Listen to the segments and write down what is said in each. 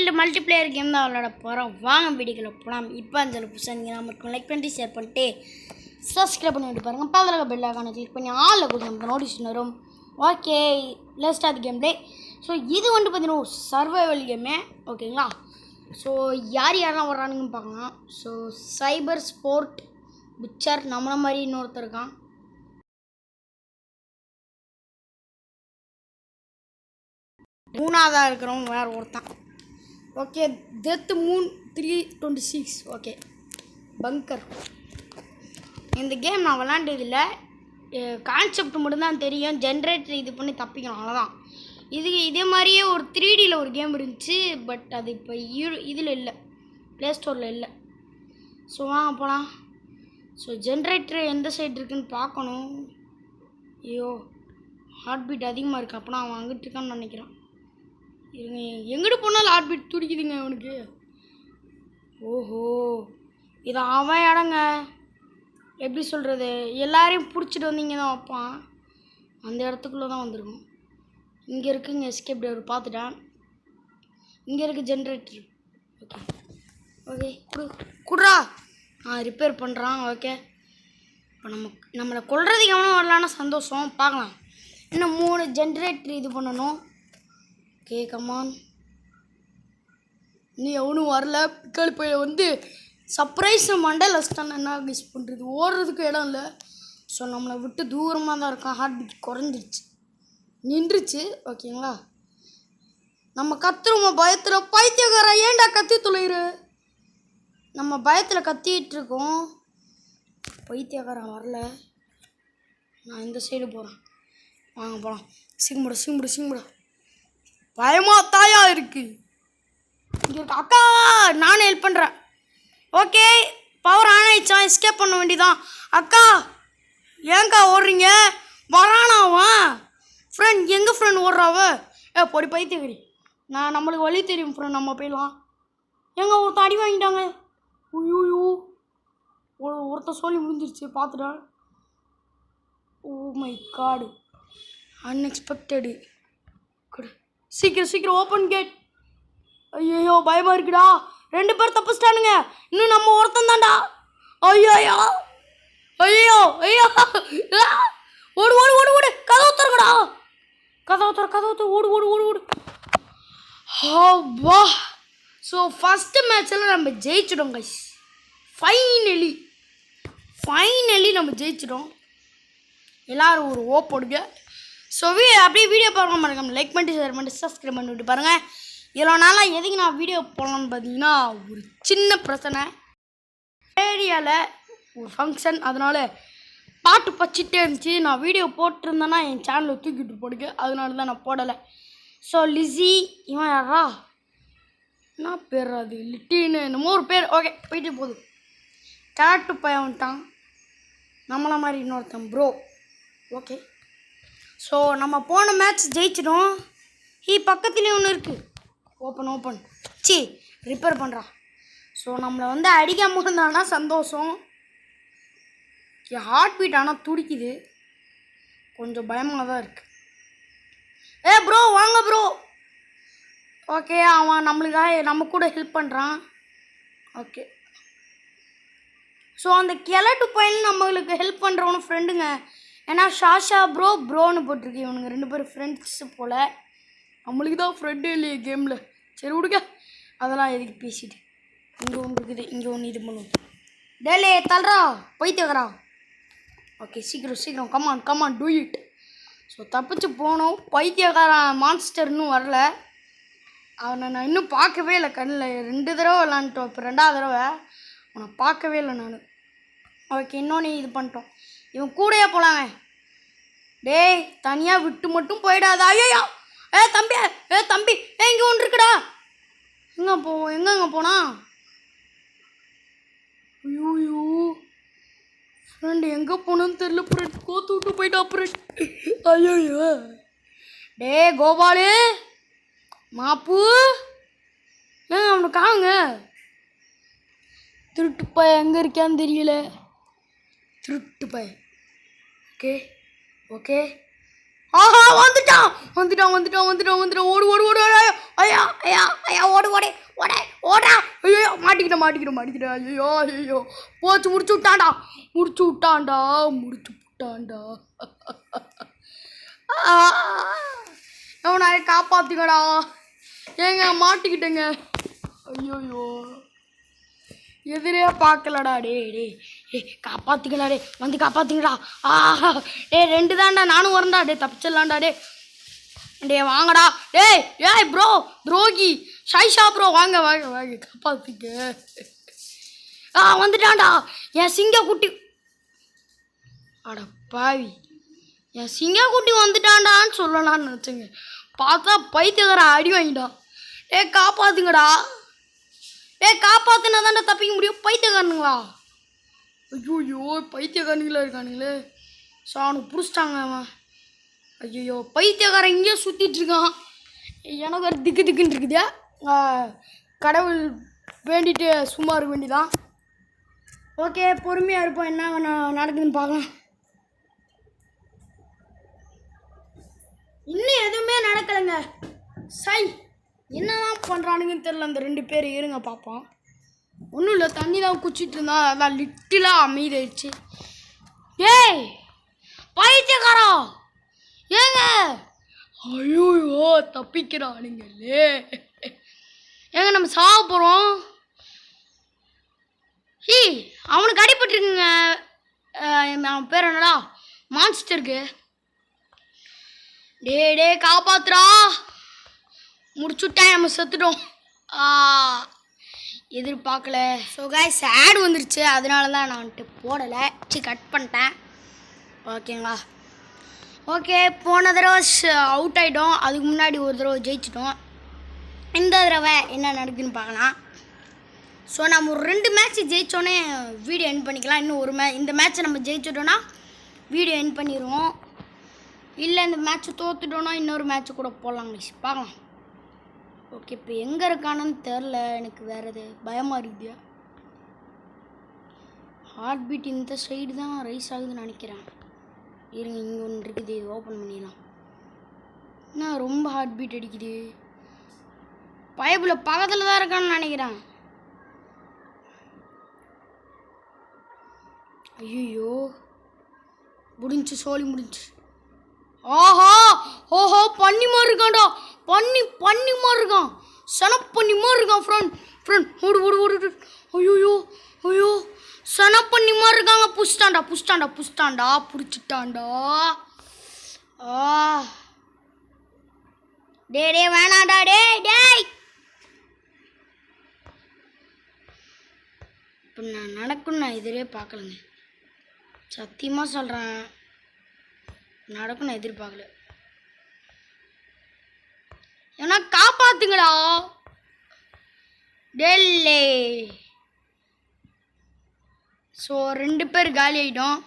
Field multiplayer game தான் விளையாட போகிறோம். வாங்க வீடியோக்குள்ள போகலாம். இப்போ அந்த புதுசாக நீங்கள் நமக்கு லைக் பண்ணி ஷேர் பண்ணிட்டு சப்ஸ்கிரைப் பண்ணிட்டு பாருங்கள். பக்கத்தில் பெல் ஐகானை கிளிக் பண்ணி ஆளில் கொடுத்து நமக்கு நோட்டிஃபிகேஷன் வரும். Okay, let's start game play. So இது வந்து பார்த்தீங்கன்னா ஒரு சர்வைவல் கேமு, ஓகேங்களா? ஸோ யாரெல்லாம் வர்றானுங்கன்னு பார்க்கலாம். ஸோ சைபர் ஸ்போர்ட் புச்சர் நம்மளை மாதிரி இன்னொருத்தர் இருக்கான். மூணாவதாக இருக்கிறவங்க வேறு ஒருத்தான். Okay, death moon 326. Okay, bunker. இந்த கேம் நான் விளாண்டதில்லை, கான்செப்ட் மட்டும்தான் தெரியும். ஜென்ரேட்டர் இது பண்ணி தப்பிக்கணும், அவ்வளோதான். இதே மாதிரியே ஒரு 3Dயில் ஒரு கேம் இருந்துச்சு, பட் அது இப்போ இதில் இல்லை, ப்ளே ஸ்டோரில் இல்லை. ஸோ வாங்க போகலாம். ஸோ ஜென்ரேட்டர் எந்த சைடு இருக்குதுன்னு பார்க்கணும். ஐயோ, ஹார்ட் பீட் அதிகமாக இருக்குது. அப்போனா அவன் அங்கிட்டு இருக்கான்னு நினைக்கிறான். இருங்க, எங்கிட்டு போனாலும் ஹார்ட் பீட் துடிக்குதுங்க அவனுக்கு. ஓஹோ, இது அவன் இடங்க. எப்படி சொல்கிறது, எல்லாரையும் பிடிச்சிட்டு வந்தீங்க தான் வைப்பான். அந்த இடத்துக்குள்ளே தான் வந்திருக்கும். இங்கே இருக்குங்க எஸ்கேப் டோர், பார்த்துட்டேன். இங்கே இருக்குது ஜென்ரேட்டர். ஓகே ஓகே, குட்ரா. ரிப்பேர் பண்ணுறான். ஓகே, இப்போ நம்மளை கொல்றதுக்கு எவனும் வரலான்னா சந்தோஷம். பார்க்கலாம். இன்னும் 3 ஜென்ரேட்டர் இது பண்ணணும். Okay, come on. நீ எவனும் வரல. பிக்காளி பையில வந்து சர்ப்ரைஸ் மண்டல் வச்சிட்டான். என்ன மிஸ் பண்ணுறது, ஓடுறதுக்கு இடம் இல்லை. ஸோ நம்மளை விட்டு தூரமாக தான் இருக்கான். ஹார்ட் பீட் குறைஞ்சிருச்சு, நின்றுச்சு. ஓகேங்களா? நம்ம கத்துருவோமா பயத்தில். பைத்தியக்காரா, ஏன்டா கத்தி தொலைகிற? நம்ம பயத்தில் கத்திட்டு இருக்கோம். பைத்தியக்காரன் வரல. நான் இந்த சைடு போகிறேன். வாங்க போகலாம். சிங்குமுட பயமா தாயா இருக்கு. இங்கே இருக்கு அக்கா, நானே ஹெல்ப் பண்ணுறேன். ஓகே, பவர் ஆன் ஆயிடுச்சா? எஸ்கேப் பண்ண வேண்டியதான். அக்கா ஏங்கா ஓடுறீங்க? வரானா அவன் ஃப்ரெண்ட்? எங்கள் ஃப்ரெண்ட் ஓடுறாவ? பொடி பைத்தியக்கறி. நம்மளுக்கு வழி தெரியும் ஃப்ரெண்ட், நம்ம போயிடலாம். எங்கே ஒருத்தர் அடி வாங்கிட்டாங்க. ஐயோ, ஒருத்தர் சொல்லி முடிஞ்சிருச்சு, பார்த்துட்டேன். Oh my god, unexpected. சீக்கிரம் ஓப்பன் கேட். ஐயோ, பயமாக இருக்குடா. 2 பேர் தப்பிச்சிட்டானுங்க. இன்னும் நம்ம ஒருத்தன் தான்டா. ஐயோ, ஓடு. கதவு திறக்கடா. கதவு ஓடு. வா. ஸோ ஃபஸ்ட்டு மேட்ச்சில் நம்ம ஜெயிச்சிடும் கைஸ். ஃபைனலி நம்ம ஜெயிச்சிடும். எல்லோரும் ஒரு ஓ போடுங்க. ஸோ அப்படியே வீடியோ பார்க்க மறக்காம லைக் பண்ணிட்டு ஷேர் பண்ணிட்டு சப்ஸ்கிரைப் பண்ணிவிட்டு பாருங்கள். இவ்வளோ நாளாக எதுக்கு நான் வீடியோ போடலான்னு பார்த்தீங்கன்னா, ஒரு சின்ன பிரச்சனை. ஏரியாவில் ஒரு ஃபங்க்ஷன், அதனால் பாட்டு பச்சிட்டே இருந்துச்சு. நான் வீடியோ போட்டிருந்தேன்னா என் சேனலில் தூக்கிட்டு போடுங்க, அதனால தான் நான் போடலை. ஸோ லிஸி, இவன் யாரா? என்ன பேர் அது? லிட்டின்னு என்னமோ ஒரு பேர். ஓகே, போயிட்டு போகுது. கேரட்டு பையன் வந்துட்டான். நம்மளை மாதிரி இன்னொருத்தன் ப்ரோ. ஓகே, ஸோ நம்ம போன மேட்ச் ஜெயிச்சிடும். பக்கத்துலேயே ஒன்று இருக்குது. ஓப்பன் ரிப்பேர் பண்ணுறான். ஸோ நம்மளை வந்து அடிக்காம இருந்தானா சந்தோஷம். ஹார்ட் பீட் ஆனால் துடிக்குது, கொஞ்சம் பயமாக தான் இருக்குது. ப்ரோ வாங்க ப்ரோ. ஓகே, அவன் நம்மளுக்காக நம்ம கூட ஹெல்ப் பண்ணுறான். ஓகே, ஸோ அந்த கிழட்டு பையன் நம்மளுக்கு ஹெல்ப் பண்ணுறவனு ஃப்ரெண்டுங்க. ஏன்னா ஷாஷா ப்ரோன்னு போட்டிருக்கு. இவனுங்க 2 பேரும் ஃப்ரெண்ட்ஸு போல். நம்மளுக்கு தான் ஃப்ரெண்டு இல்லையே கேமில். சரி விடுங்க, அதெல்லாம் எதுக்கு பேசிட்டு. இங்கே ஒன்று இருக்குது, இங்கே ஒன்று இது பண்ணுவோம். டேலே தல்றா பைத்தியக்கறா. ஓகே, சீக்கிரம் கமான் டூ இட். ஸோ தப்பிச்சு போனோம். பைத்தியக்காரன் மான்ஸ்டர் இன்னும் வரல. அவனை நான் இன்னும் பார்க்கவே இல்லை. கண்ணில் 2 தடவை விளாண்டுட்டோம். இப்போ 2ஆவது தடவை அவனை பார்க்கவே இல்லை நான். ஓகே, இன்னொன்று இது பண்ணிட்டோம். இவன் கூடையே போகலாங்க. டேய், தனியாக விட்டு மட்டும் போயிடாத. ஐயோ, தம்பி இங்கே ஒன்று இருக்குடா. எங்கங்க போனா? ஐயோ ஃப்ரெண்ட், எங்கே போனோன்னு தெரியல ஃப்ரெண்ட். கோத்து விட்டு போயிட்டா ஃப்ரெண்ட். ஐயோ, டே கோபாலு மாப்பு, அவனை காணுங்க. திருட்டு பையன் எங்கே இருக்கான்னு தெரியல. திருட்டு பையன். ஓகே, ஆஹா வந்துட்டான். ஓடு. ஐயா ஓடு. மாட்டிக்கிறேன் ஐயோ ஐயோ போச்சு முடிச்சு விட்டான்டா அவனை காப்பாத்துக்கடா ஏங்க மாட்டிக்கிட்டேங்க ஐயோயோ எதிரே பார்க்கலடா டே காப்பாத்துக்கடா டே வந்து காப்பாத்துங்கடா ரெண்டு தான்டா நானும் வரேன்டா டே தப்பிச்சிடலாம்டா டே வாங்கடா ஏய் ப்ரோ ப்ரோகி ஷைஷா ப்ரோ வாங்க காப்பாத்துக்க வந்துட்டான்டா என் சிங்க குட்டி அட பாவி என் சிங்க குட்டி வந்துட்டான்டான்னு சொல்லலான்னு நினச்சேங்க பார்த்தா பைத்தியக்கார அடி வாங்கிட்டான் காப்பாத்துங்கடா காப்பாத்துனா தான்டா தப்பிக்க முடியும் பைத்தியக்காரனுங்களா ஐயோ பைத்தியக்காரனுங்களா இருக்கானுங்களே ஸோ அவனுக்கு பிடிச்சிட்டாங்க அவன் ஐயோ பைத்தியக்காரன் இங்கேயே சுற்றிட்டு இருக்கான் எனக்கு ஒரு திக்குன்னு இருக்குது கடவுள் வேண்டிட்டு சும்மா இருக்க வேண்டிதான் ஓகே பொறுமையாக இருப்போம் என்ன நடக்குதுன்னு பார்க்கலாம் இன்னும் எதுவுமே நடக்கலைங்க சை என்னதான் பண்ணுறானுங்கன்னு தெரில அந்த ரெண்டு பேர் இருங்க பார்ப்போம் ஒன்றும் இல்லை தண்ணி தான் குச்சிட்டு இருந்தா அதான் லிட்டிலாக அமைதியாயிடுச்சு ஏய் பைத்தியக்காரா ஏங்க ஐயோ தப்பிக்கிறானுங்களே ஏங்க நம்ம சாக போகிறோம் அவனுக்கு அடிபட்டுருக்குங்க அவன் பேர் என்னடா மான்ஸ்டருக்கு டே காப்பாத்துறா முடிச்சுட்டேன் நம்ம செத்துட்டோம் எதிர்பார்க்கல ஸோ கைஸ் ஆட் வந்துருச்சு அதனால தான் நான் வந்துட்டு போடலை கட் பண்ணிட்டேன் ஓகேங்களா ஓகே போன தடவை அவுட் ஆகிட்டோம் அதுக்கு முன்னாடி ஒரு தடவை ஜெயிச்சிட்டோம் இந்த தடவை என்ன நடக்குதுன்னு பார்க்கலாம் ஸோ நம்ம ஒரு 2 மேட்ச் ஜெயித்தோன்னே வீடியோ எண்ட் பண்ணிக்கலாம் இன்னும் ஒரு இந்த மேட்ச்சை நம்ம ஜெயிச்சிட்டோன்னா வீடியோ எண்ட் பண்ணிடுவோம் இல்லை இந்த மேட்ச்சை தோற்றுட்டோன்னா இன்னொரு மேட்ச்சு கூட போடலாம் பார்க்கலாம் ஓகே இப்போ எங்கே இருக்கானு தெரில எனக்கு வேறு எது பயமாக இருக்குதியா ஹார்ட் பீட் இந்த சைடு தான் ரைஸ் ஆகுதுன்னு நினைக்கிறேன் இருங்க இங்கே ஒன்று இருக்குது இது ஓப்பன் பண்ணிடலாம் என்ன ரொம்ப ஹார்ட் பீட் அடிக்குது பைப்பில் பக்கத்தில் தான் இருக்கான்னு நினைக்கிறேன் ஐயோ முடிஞ்சு சோழி முடிஞ்சு ஆஹா ஓஹோ பண்ணி மாதிரி இருக்கான்டா பண்ணி மாதிரி இருக்கான் சனப்பண்ணி மாதிரி இருக்கான் ஃப்ரெண்ட் ஓடு ஐயோ சனப்பண்ணி மாதிரி இருக்காங்க புஷ்டாண்டா பிடிச்சிட்டான்டா டே வேணாண்டா டேய் இப்போ நான் நடக்குன்னு நான் எதிரே பார்க்கலங்க சத்தியமாக சொல்கிறேன் நடக்கும் நான் எதிர்பார்க்கல ஏன்னா காப்பாத்துங்கடா டெல்லே ஸோ 2 பேர் காலி ஆகிட்டோம்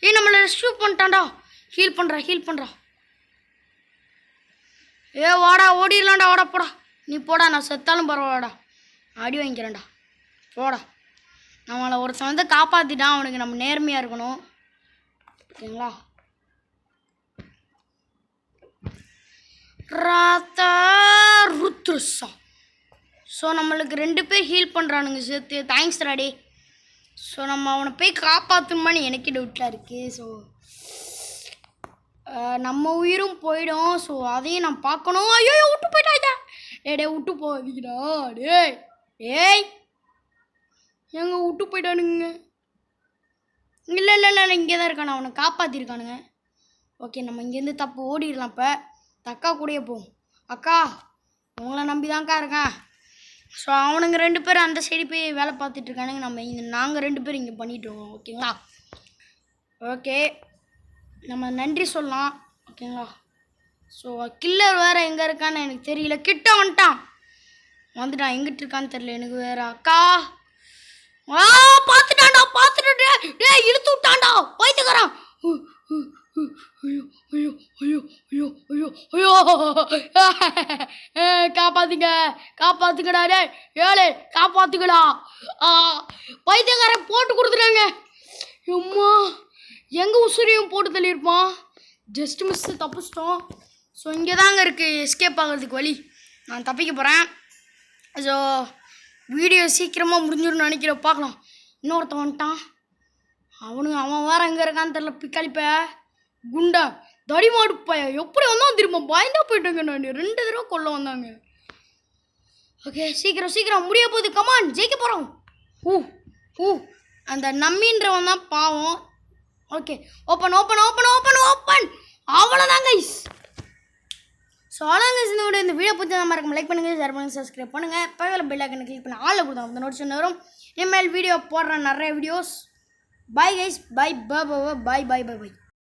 நம்மளை ரெஸ்க்யூ பண்ணிட்டான்டா ஹீல் பண்ணுறா வாடா ஓடிடலாம்டா வாடா போடா நீ போடா நான் செத்தாலும் பரவாயில்லடா அடி வாங்கிக்கிறேன்டா போடா நம்மளை ஒருத்தன் வந்து காப்பாற்றிட்டான் அவனுக்கு நம்ம நேர்மையாக இருக்கணும் ஓகேங்களா ருத்ருசா ஸோ நம்மளுக்கு 2 பேர் ஹீல் பண்ணுறானுங்க சேர்த்து தேங்க்ஸ் ராடி ஸோ நம்ம அவனை போய் காப்பாற்றணுமான்னு எனக்கே டவுட்டாக இருக்குது ஸோ நம்ம உயிரும் போயிடும் ஸோ அதையும் நான் பார்க்கணும் ஐயோ விட்டு போயிட்டா விட்டு போவீங்கடா டேய் எங்க விட்டு போயிட்டானுங்க இல்லை இங்கே தான் இருக்கானு அவனை காப்பாற்றிருக்கானுங்க ஓகே நம்ம இங்கேருந்து தப்பு ஓடிடலாம் இப்போ அக்கா கூடயே போவோம் அக்கா உங்களை நம்பி தான்க்கா இருக்கேன் ஸோ அவனுங்க 2 பேரும் அந்த சைடு போய் வேலை பார்த்துட்ருக்கானுங்க நாங்கள் 2 பேரும் இங்கே பண்ணிட்டுருக்கோம் ஓகேங்களா ஓகே நம்ம நன்றி சொல்லலாம் ஓகேங்களா ஸோ கில்லர் வேறு எங்கே இருக்கான்னு எனக்கு தெரியல கிட்ட வந்துட்டான் எங்கிட்டு இருக்கான்னு தெரியல எனக்கு வேறு அக்கா பார்த்துட்டான்டா இழுத்து விட்டான்டா போயிட்டுக்கிறான் காப்பாத்துங்கடா காப்பாத்துக்கடா பைத்தியக்காரன் போட்டு கொடுத்துட்டாங்க அம்மா எங்க உசுரையும் போட்டு தள்ளியிருப்பான் ஜஸ்ட் மிஸ் தப்பிச்சிட்டோம் ஸோ இங்கே தாங்க இருக்குது எஸ்கேப் ஆகிறதுக்கு வழி நான் தப்பிக்க போகிறேன். ஸோ வீடியோ சீக்கிரமாக முடிஞ்சிடும்னு நினைக்கிறேன். பார்க்கலாம். இன்னொருத்தன் வந்துட்டான். அவன் வேறு எங்கே இருக்கான்னு தெரில. பிக்காளிப்ப குண்டா தடிமாடுப்பாய எப்படி வந்தான் திரும்ப பயந்தா போயிட்டாங்க. நான் 2 தடவை கொல்ல வந்தாங்க. ஓகே சீக்கிரம் முடிய போகுது. கமான் ஜெயிக்க போகிறோம். அந்த நம்மின்றவன் தான் பாவம். ஓகே ஓப்பன் அவ்வளோதான் கைஸ். ஸோ அவ்வளோதான் கைஸ். இந்த வீடியோ பற்றி தான் மறக்காம லைக் பண்ணுங்கள், ஷேர் பண்ணுங்கள், சப்ஸ்கிரைப் பண்ணுங்கள். பக்கத்தில் பெல் ஐக்கனை கிளிக் பண்ணி ஆளில் கொடுத்தா அந்த நோட்டிஃபிகேஷன் வரும். இனிமேல் வீடியோ போடுற நிறைய வீடியோஸ். Bye guys. பை.